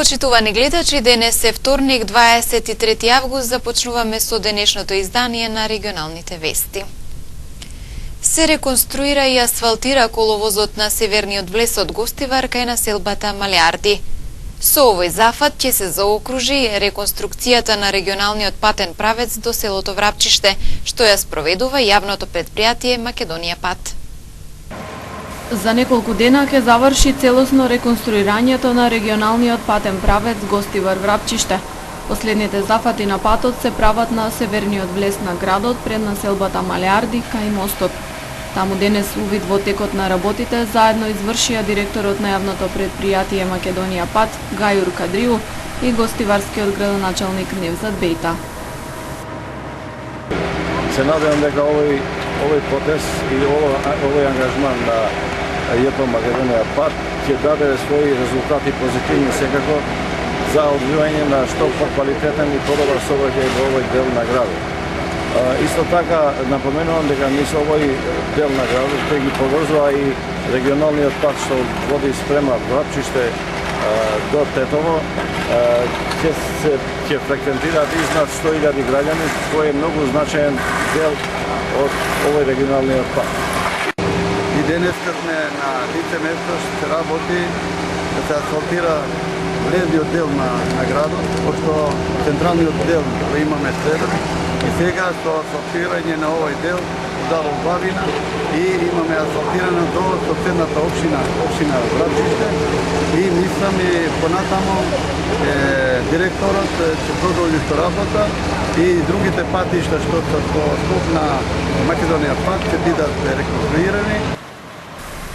Почитувани гледачи, денес е вторник, 23 август, започнуваме со денешното издание на регионалните вести. Се реконструира и асфалтира коловозот на северниот влез од Гостивар кај населбата Малиарди. Со овој зафат ќе се заокружи реконструкцијата на регионалниот патен правец до селото Врапчиште, што ја спроведува јавното претпријатие Македонија пат. За неколку дена ќе заврши целосно реконструирањето на регионалниот патен правец Гостивар Врапчиште. Последните зафати на патот се прават на северниот влез на градот пред населбата Малиарди кај мостот. Таму денес увид во текот на работите заедно извршија директорот на јавното претпријатие Македонија пат Гајур Кадриу и гостиварскиот градоначалник Невзат Бејта. Се надевам дека овој потез и овој ангажман на ЈП Македонија пат ќе даде своји резултати позитивни секако за одвивање на што поквалитетен и подобар сообраќај во овој дел на градот. Исто така напоменувам дека низ овој дел на градот тој ги поврзува и регионалниот пат што води спрема Врапчиште до Тетово, ќе фреквентираат изнад 100.000 граѓани, кој е многу значаен дел од овој регионалниот пат. И денес сме на лице место што се работи да се асфалтира влезниот дел на градот, пошто централниот дел го имаме следен и сега со асфалтирање на овој дел дало бавина и имаме асфалтирано до соседната општина Врапчиште и мислам и понатамо директорот ќе продолжи со работа и другите патишта што се по скоп на Македонија пат ќе бидат реконструирани.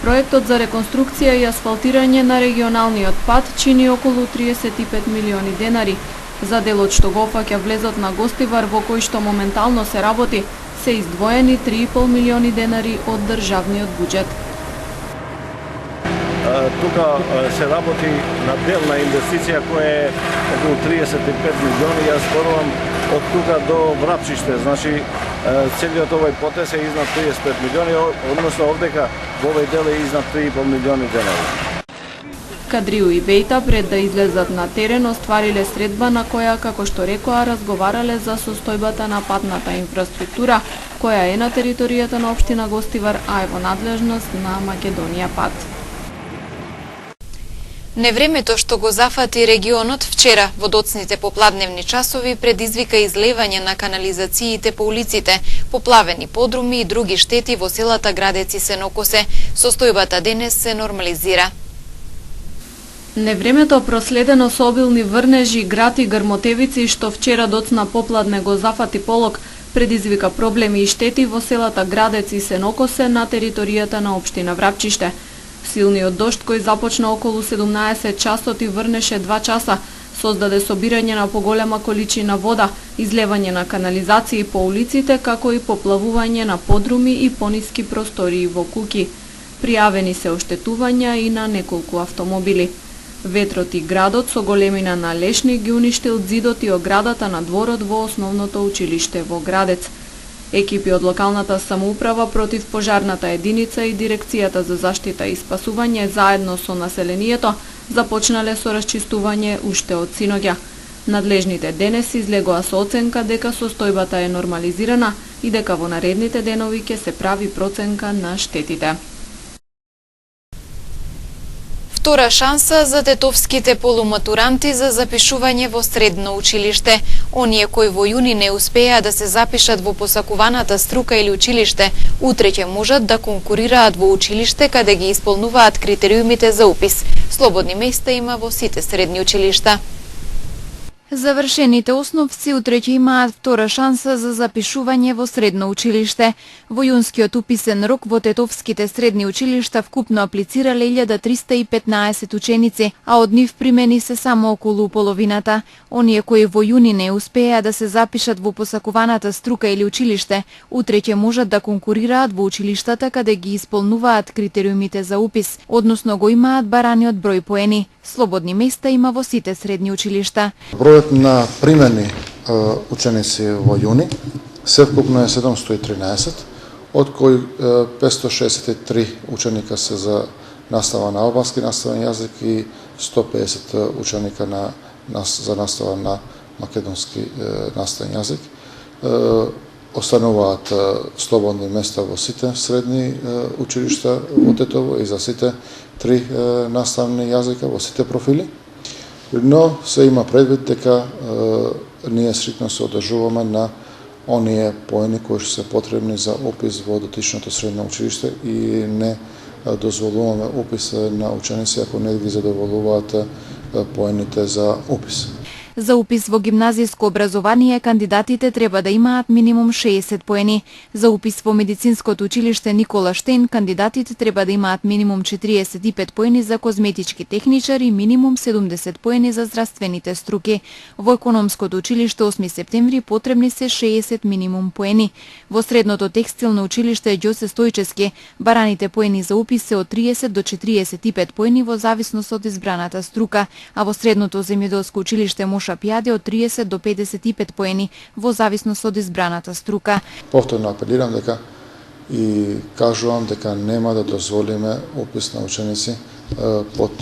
Проектот за реконструкција и асфалтирање на регионалниот пат чини околу 35 милиони денари. За делот што го опфаќа влезот на Гостивар во кој што моментално се работи, се издвоени 3,5 милиони денари од државниот буџет. Тука се работи на делна инвестиција која е околу 35 милиони, јас зборувам од тука до Врапчиште, значи целиот овој потез е изнад 35 милиони, односно овдека во овој дел е изнад 3,5 милиони денари. Кадриу и Бејта пред да излезат на терен оствариле средба на која, како што рекоа, разговарале за состојбата на патната инфраструктура, која е на територијата на општина Гостивар, а е во надлежност на Македонија пат. Невремето што го зафати регионот вчера во доцните попладневни часови предизвика излевање на канализациите по улиците, поплавени подруми и други штети во селата Градец и Сенокосе. Состојбата денес се нормализира. Невремето проследено со обилни врнежи, град и грмотевици што вчера доцна попладне го зафати полог, предизвика проблеми и штети во селата Градец и Сенокосе на територијата на општина Врапчиште. Силниот дожд кој започна околу 17 часот и врнеше 2 часа, создаде собирање на поголема количина вода, излевање на канализации по улиците, како и поплавување на подруми и пониски простории во куќи. Пријавени се оштетувања и на неколку автомобили. Ветрот и градот со големина на лешни ги уништил ѕидот и оградата на дворот во основното училиште во Градец. Екипи од локалната самоуправа, против пожарната единица и дирекцијата за заштита и спасување заедно со населението започнале со расчистување уште од синоѓа. Надлежните денес излегоа со оценка дека состојбата е нормализирана и дека во наредните денови ќе се прави проценка на штетите. Втора шанса за тетовските полуматуранти за запишување во средно училиште. Оние кои во јуни не успеа да се запишат во посакуваната струка или училиште, утре ќе можат да конкурираат во училиште каде ги исполнуваат критериумите за упис. Слободни места има во сите средни училишта. Завршените основци утре ќе имаат втора шанса за запишување во средно училиште. Во јунскиот уписен рок во тетовските средни училишта вкупно аплицирале 1315 ученици, а од нив примени се само околу половината. Оние кои во јуни не успеа да се запишат во посакуваната струка или училиште, утре ќе можат да конкурираат во училиштата каде ги исполнуваат критериумите за упис, односно го имаат бараниот број поени. Слободни места има во сите средни училишта. Бројот на примени ученици во јуни севкупно е 713, од кои 563 ученика се за настава на албански наставен јазик и 150 učenika za nastava na makedonski nastavni jazik. Остануваат слободни места во сите средни училишта во Тетово и за сите 3 наставни јазика во сите профили. Но се има предвид дека ние стрикно се одржуваме на оние поени кои се потребни за опис во дотичното средно училиште и не дозволуваме опис на ученици ако не ги задоволуваат поените за опис. За упис во гимназиско образование кандидатите треба да имаат минимум 60 поени. За упис во медицинското училиште Никола Штейн кандидатите треба да имаат минимум 45 поени за козметички техничари и минимум 70 поени за здравствените струки. Во економското училиште 8 септември потребни се 60 минимум поени. Во средното текстилно училиште Ѓосе Стојчевски бараните поени за упис се од 30 до 45 поени во зависност од избраната струка, а во средното земјоделско училиште Пијаде од 30 до 55 поени во зависност од избраната струка. Повторно апелирам дека и кажувам дека нема да дозволиме упис на ученици под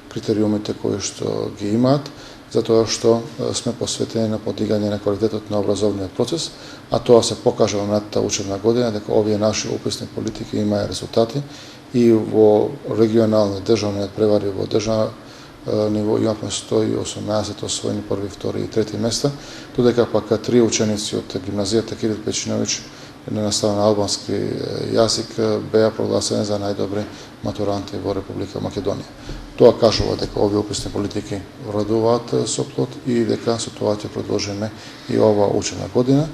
критериумите кои што ги имаат, затоа што сме посветени на подигање на квалитетот на образовниот процес, а тоа се покажа во минатата учебна година дека овие наши уписни политики имаат резултати и во регионални државни надпревари во државна ниво имавме 118 освоени први, втори и трети места, додека пак 3 ученици од гимназијата Кирил Печиновиќ на настава на албански јазик беа прогласени за најдобри матуранти во Република Македонија. Тоа кажува дека овие уписни политики врадуваат со плод и дека со тоа ќе продолжиме и ова учебна година.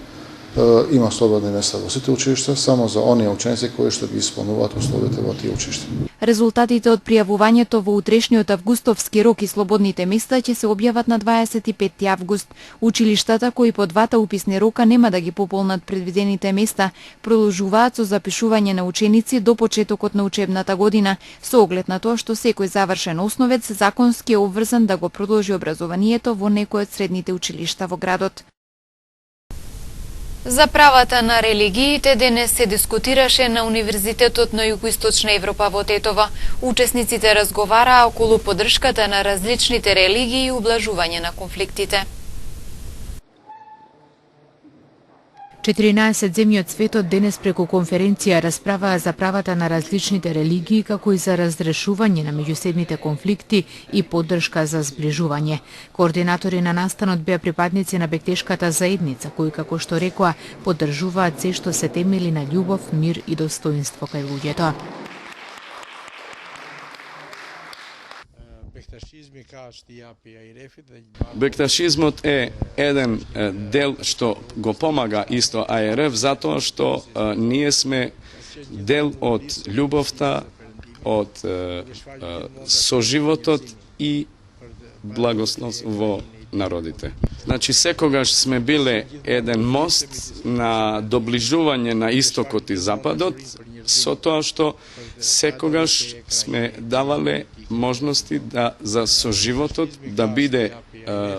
Има слободни места во сите училишта, само за оние ученици кои што ги исполнуваат условите во тие училишта. Резултатите од пријавувањето во утрешниот августовски рок и слободните места ќе се објават на 25 август. Училиштата кои по двата уписни рока нема да ги пополнат предвидените места, продолжуваат со запишување на ученици до почетокот на учебната година, со оглед на тоа што секој завршен основец законски е обврзан да го продолжи образованието во некој од средните училишта во градот. За правата на религиите денес се дискутираше на Универзитетот на Југоисточна Европа во Тетово. Учесниците разговараа околу поддршката на различните религии и ублажување на конфликтите. 14 земји од светот денес преку конференција расправаа за правата на различните религии како и за разрешување на меѓусебните конфликти и поддршка за зближување. Координатори на настанот беа припадници на бектешката заедница кои, како што рекоа, поддржуваат се што се темели на љубов, мир и достоинство кај луѓето. Бекташизмот е еден дел што го помага исто АРФ затоа што ние сме дел од љубовта, од соживотот и благословност во народите. Значи, секогаш сме биле еден мост на доближување на истокот и западот, со тоа што секогаш сме давале можности за соживотот да биде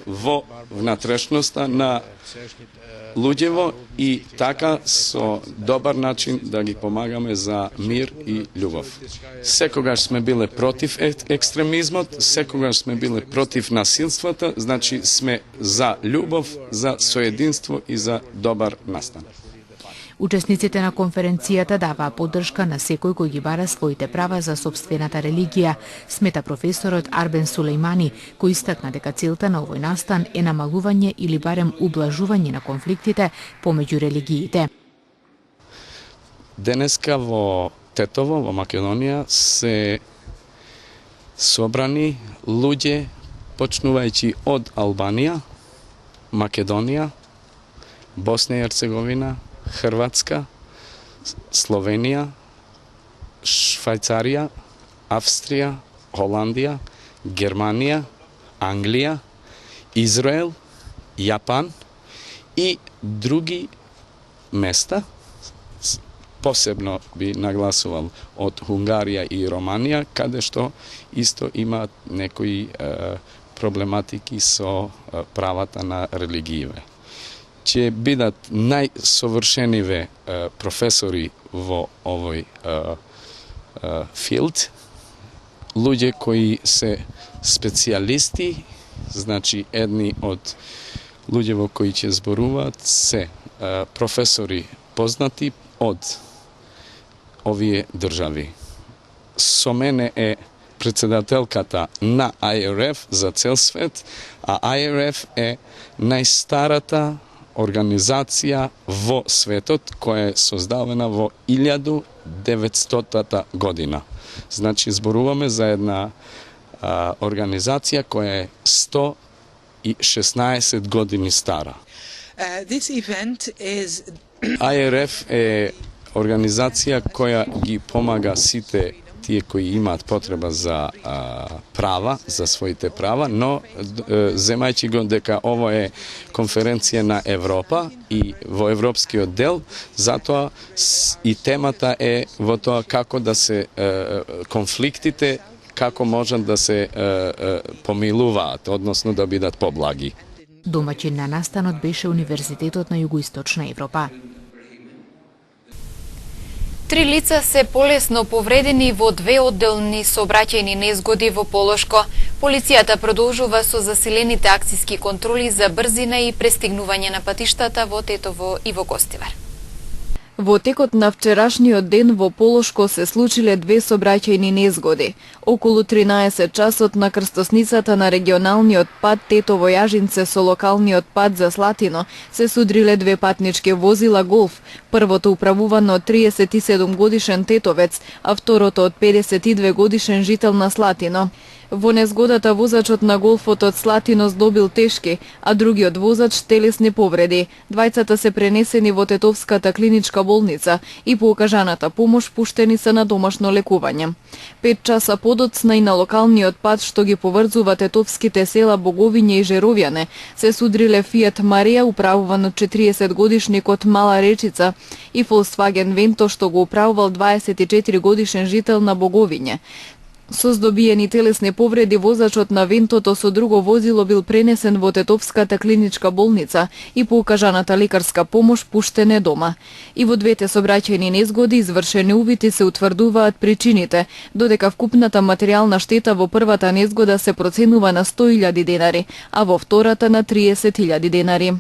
во внатрешноста на луѓево и така со добар начин да ги помагаме за мир и љубов. Секогаш сме биле против екстремизмот, секогаш сме биле против насилството, значи сме за љубов, за соединство и за добар настан. Учесниците на конференцијата даваа поддршка на секој кој ги бара своите права за сопствената религија, смета професорот Арбен Сулеймани, кој истакна дека целта на овој настан е намалување или барем ублажување на конфликтите помеѓу религиите. Денеска во Тетово, во Македонија, се собрани луѓе почнувајќи од Албанија, Македонија, Босна и Херцеговина, Хрватска, Словенија, Швајцарија, Австрија, Холандија, Германија, Англија, Израел, Јапан и други места. Посебно би нагласувал од Хунгарија и Романија, каде што исто имаат некои проблематики со правата на религиите. Ќе бидат најсовршениве професори во овој филд, луѓе кои се специјалисти, значи едни од луѓево кои ќе зборуваат се професори познати од овие држави. Со мене е председателката на IRF за цел свет, а IRF е најстарата организација во светот која е создадена во 1900 година. Значи, зборуваме за една организација која е 116 години стара. IRF е организација која ги помага сите тие кои имаат потреба за права, за своите права, но земајќи го дека ова е конференција на Европа и во европскиот дел, затоа и темата е во тоа како да се конфликтите, како можат да се помилуваат, односно да бидат поблаги. Домаќин на настанот беше Универзитетот на Југоисточна Европа. 3 лица се полесно повредени во 2 одделни сообраќајни незгоди во Полошко. Полицијата продолжува со засилените акциски контроли за брзина и пристигнување на патиштата во Тетово и во Гостивар. Во текот на вчерашниот ден во Полошко се случиле 2 сообраќајни незгоди. Околу 13 часот на крстосницата на регионалниот пат Тетово-Јажинце со локалниот пат за Слатино се судриле 2 патнички возила Голф, првото управувано од 37 годишен тетовец, а второто од 52 годишен жител на Слатино. Во незгодата возачот на Голфот од Слатино здобил тешки, а другиот воzač телесни повреди. Двајцата се пренесени во Тетовската клиничка болница и по окажаната помош пуштени се на домашно лекување. 5 часа подоцна и на локалниот пат што ги поврзува тетовските села Боговиње и Жеровјане се судриле Фијат Марија управуван од 40 годишникот Мала Речица и Volkswagen Венто што го управувал 24 годишен жител на Боговиње. Со здобиени телесни повреди возачот на Вентото со друго возило бил пренесен во Тетовската клиничка болница и по укажаната лекарска помош пуштен дома. И во двете сообраќајни незгоди извршени увити се утврдуваат причините, додека вкупната материјална штета во првата незгода се проценува на 100.000 денари, а во втората на 30.000 денари.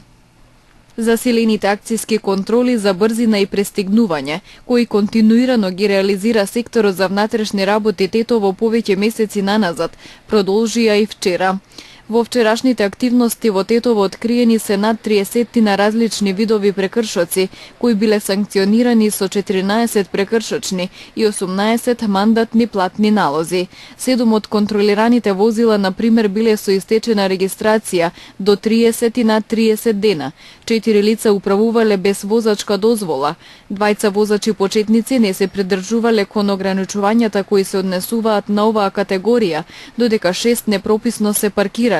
Засилените акциски контроли за брзина и пристигнување, кои континуирано ги реализира секторот за внатрешни работи Тетово повеќе месеци наназад, продолжија и вчера. Во вчерашните активности во Тетово откриени се над 30 на различни видови прекршоци, кои биле санкционирани со 14 прекршочни и 18 мандатни платни налози. 7 од контролираните возила, на пример, биле со истечена регистрација до 30 на 30 дена. 4 лица управувале без возачка дозвола. 2 возачи почетници не се придржувале кон ограничувањата кои се однесуваат на оваа категорија, додека 6 непрописно се паркирале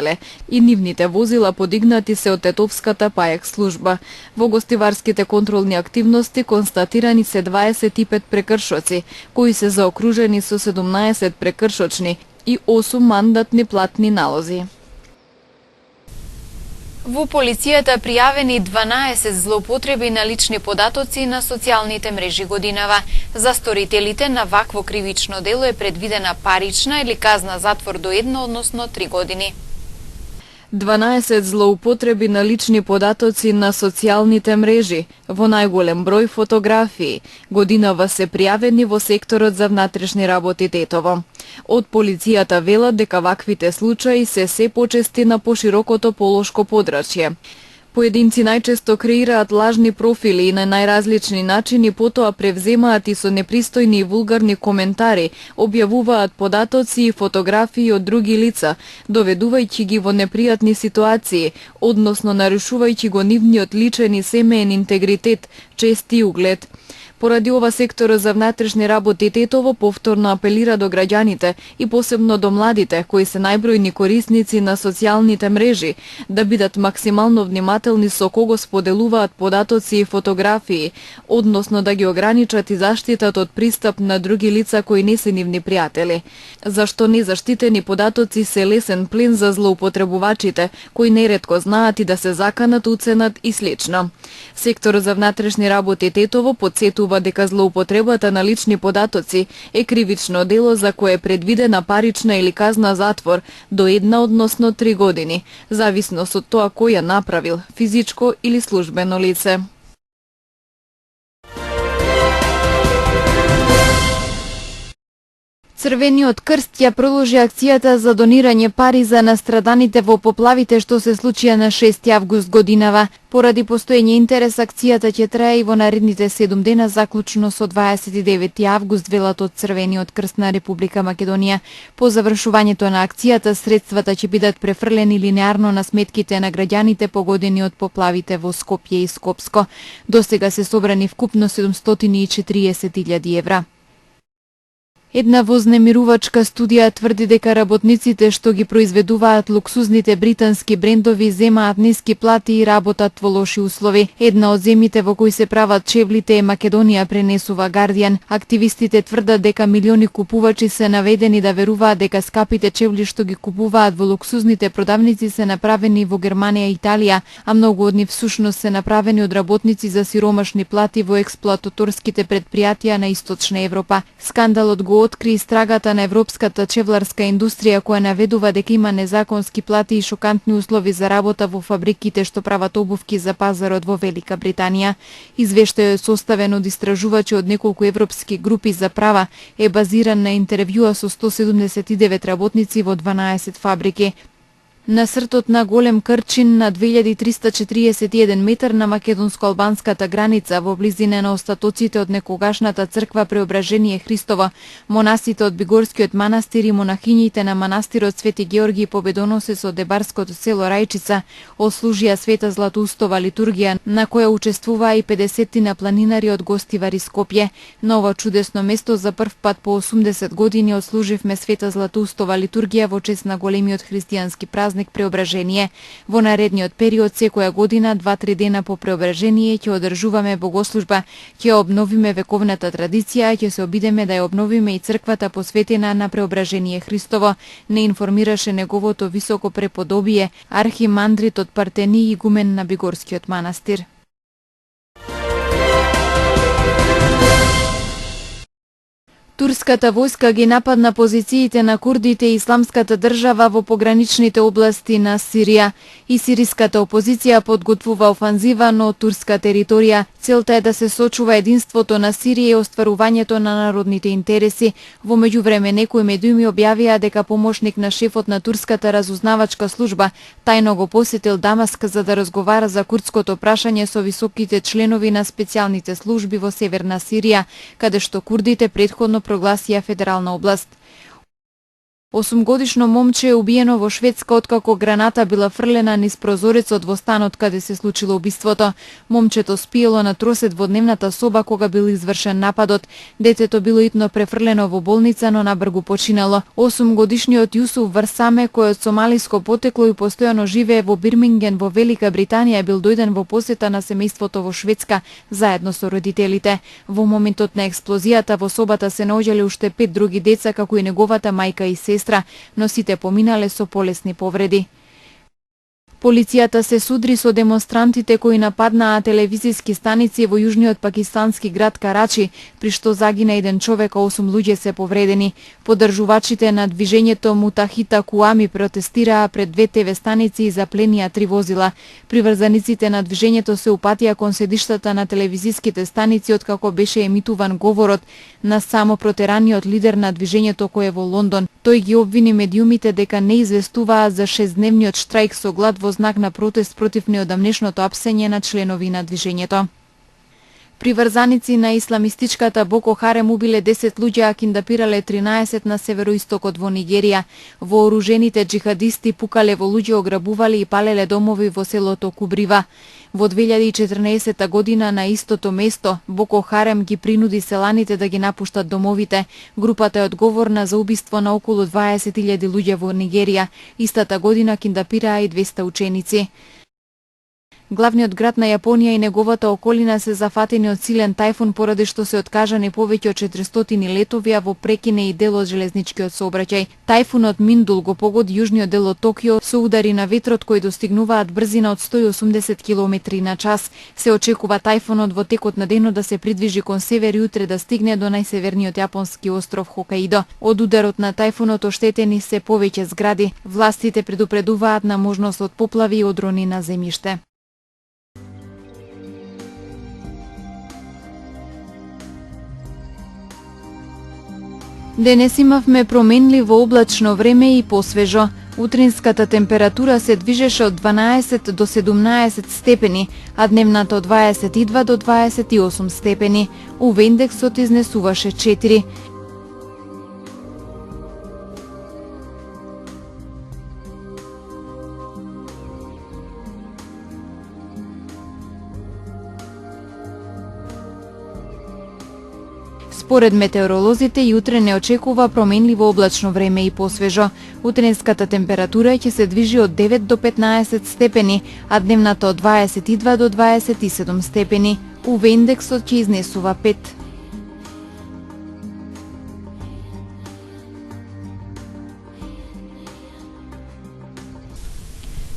и нивните возила подигнати се од Тетовската ПАЕК служба. Во гостиварските контролни активности констатирани се 25 прекршоци, кои се заокружени со 17 прекршочни и 8 мандатни платни налози. Во полицијата пријавени 12 злоупотреби на лични податоци на социјалните мрежи годинава. За сторителите на вакво кривично дело е предвидена парична или казна затвор до 1, односно 3 години. 12 злоупотреби на лични податоци на социјалните мрежи, во најголем број фотографии, годинава се пријавени во секторот за внатрешни работи Тетово. Од полицијата велат дека ваквите случаи се почести на поширокото полошко подрачје. Поединци најчесто креираат лажни профили и на најразлични начини потоа превземаат и со непристојни и вулгарни коментари, објавуваат податоци и фотографии од други лица, доведувајќи ги во непријатни ситуации, односно нарушувајќи го нивниот личен и семеен интегритет, чест и углед. Поради ова секторот за внатрешни работи Тетово повторно апелира до граѓаните и посебно до младите, кои се најбројни корисници на социјалните мрежи, да бидат максимално внимателни со кого споделуваат податоци и фотографии, односно да ги ограничат и заштитат од пристап на други лица кои не се нивни пријатели. Зашто незаштитени податоци се лесен плен за злоупотребувачите, кои неретко знаат и да се заканат, уценат и слично. Секторот за внатрешни работи Тетово подсетува наведува дека злоупотребата на лични податоци е кривично дело за кое е предвидена парична или казна затвор до 1 односно 3 години, зависност од тоа кој ја направил, физичко или службено лице. Црвениот крст ја продолжи акцијата за донирање пари за настраданите во поплавите што се случија на 6 август годинава. Поради постоење интерес, акцијата ќе трае и во наредните 7 дена, заклучно со 29 август, велат од Црвениот крст на Република Македонија. По завршувањето на акцијата, средствата ќе бидат префрлени линеарно на сметките на граѓаните погодени од поплавите во Скопје и Скопско. Досега се собрани вкупно 740.000 евра. Една вознемирувачка студија тврди дека работниците што ги произведуваат луксузните британски брендови земаат ниски плати и работат во лоши услови. Една од земите во кои се прават чевлите е Македонија, пренесува Guardian. Активистите тврдат дека милиони купувачи се наведени да веруваат дека скапите чевли што ги купуваат во луксузните продавници се направени во Германија и Италија, а многу од нив всушност се направени од работници за сиромашни плати во експлоататорските предпријатија на Источна Европа. Скандалот го откри истрагата на европската чевларска индустрија, која наведува дека има незаконски плати и шокантни услови за работа во фабриките што прават обувки за пазарот во Велика Британија. Извештајот е составен од истражувачи од неколку европски групи за права, е базиран на интервјуа со 179 работници во 12 фабрики. Насртот на голем крчин на 2341 метар на македонско-албанската граница во близина на остатоците од некогашната црква Преображение Христово, монасите од Бигорскиот манастир и монахињите на манастирот Свети Георги и Победоносец од Дебарското село Рајчица ослужија света Златоустова литургија, на која учествуваа и 50 планинари од Гостивари Скопје. На ова чудесно место за прв пат по 80 години ослуживме света Златоустова литургија во чест на големиот христијански празник Преображение. Во наредниот период секоја година 2-3 дена по Преображение ќе одржуваме богослужба, ќе обновиме вековната традиција, ќе се обидеме да ја обновиме и црквата посветена на Преображение Христово, не информираше неговото високо преподобие архимандрит од Партени и игумен на Бигорскиот манастир. Турската војска ги нападна позициите на курдите и исламската држава во пограничните области на Сирија и сириската опозиција подготвува офанзива на турска територија. Целта е да се сочува единството на Сирија и остварувањето на народните интереси. Во меѓувреме некои медиуми објавија дека помошник на шефот на турската разузнавачка служба тајно го посетил Дамаск за да разговара за курдското прашање со високите членови на специјалните служби во северна Сирија, каде што курдите претходно прогласија федерална област. 8-годишно момче е убиено во Шведска откако граната била фрлена низ прозорецот во станот каде се случило убиството. Момчето спиело на тросет во дневната соба кога бил извршен нападот. Детето било итно префрлено во болница, но набргу починало. 8-годишниот Јусуф Варсаме, кој од сомалиско потекло и постојано живее во Бирминген во Велика Британија, бил дојден во посета на семејството во Шведска заедно со родителите. Во моментот на експлозијата во собата се наоѓале уште 5 други деца, како и неговата мајка и сестра, но сите поминале со полесни повреди. Полицијата се судри со демонстрантите кои нападнаа телевизиски станици во јужниот пакистански град Карачи, при што загина 1 човек, а 8 луѓе се повредени. Поддржувачите на движењето Мутахита Куами протестираа пред 2 ТВ станици и запленија 3 возила. Приврзаниците на движењето се упатија кон седиштата на телевизиските станици откако беше емитуван говорот на само протераниот лидер на движењето кој е во Лондон. Тој ги обвини медиумите дека не известуваат за 6-дневниот штрајк со глад во знак на протест против неодамнешното апсење на членови на движењето. Приврзаници на исламистичката Боко Харем убиле 10 луѓе, а киндапирале 13 на североистокот во Нигерија. Вооружените джихадисти пукале во луѓе, ограбувале и палеле домови во селото Кубрива. Во 2014 година на истото место Боко Харем ги принуди селаните да ги напуштат домовите. Групата е одговорна за убиство на околу 20.000 луѓе во Нигерија. Истата година киндапираа и 200 ученици. Главниот град на Јапонија и неговата околина се зафатени од силен тајфун поради што се откажани повеќе од 400 летови, а во прекине и дел од железничкиот сообраќај. Тајфунот Миндул го погоди јужниот дел од Токио со удари на ветрот кои достигнуваат брзина од 180 км на час. Се очекува тајфунот во текот на денот да се придвижи кон север и утре да стигне до најсеверниот јапонски остров Хокаидо. Од ударот на тајфунот оштетени се повеќе згради. Властите предупредуваат на можност од поплави и одрони на земјиште. Денес имавме променливо облачно време и посвежо. Утринската температура се движеше од 12 до 17 степени, а дневната од 22 до 28 степени. УВ индексот изнесуваше 4. Според метеоролозите и утре не очекува променливо облачно време и посвежо. Утринската температура ќе се движи од 9 до 15 степени, а дневната од 22 до 27 степени. УВ индексот ќе изнесува 5.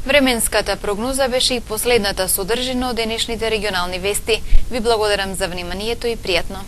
Временската прогноза беше и последната содржина од денешните регионални вести. Ви благодарам за вниманието и пријатно.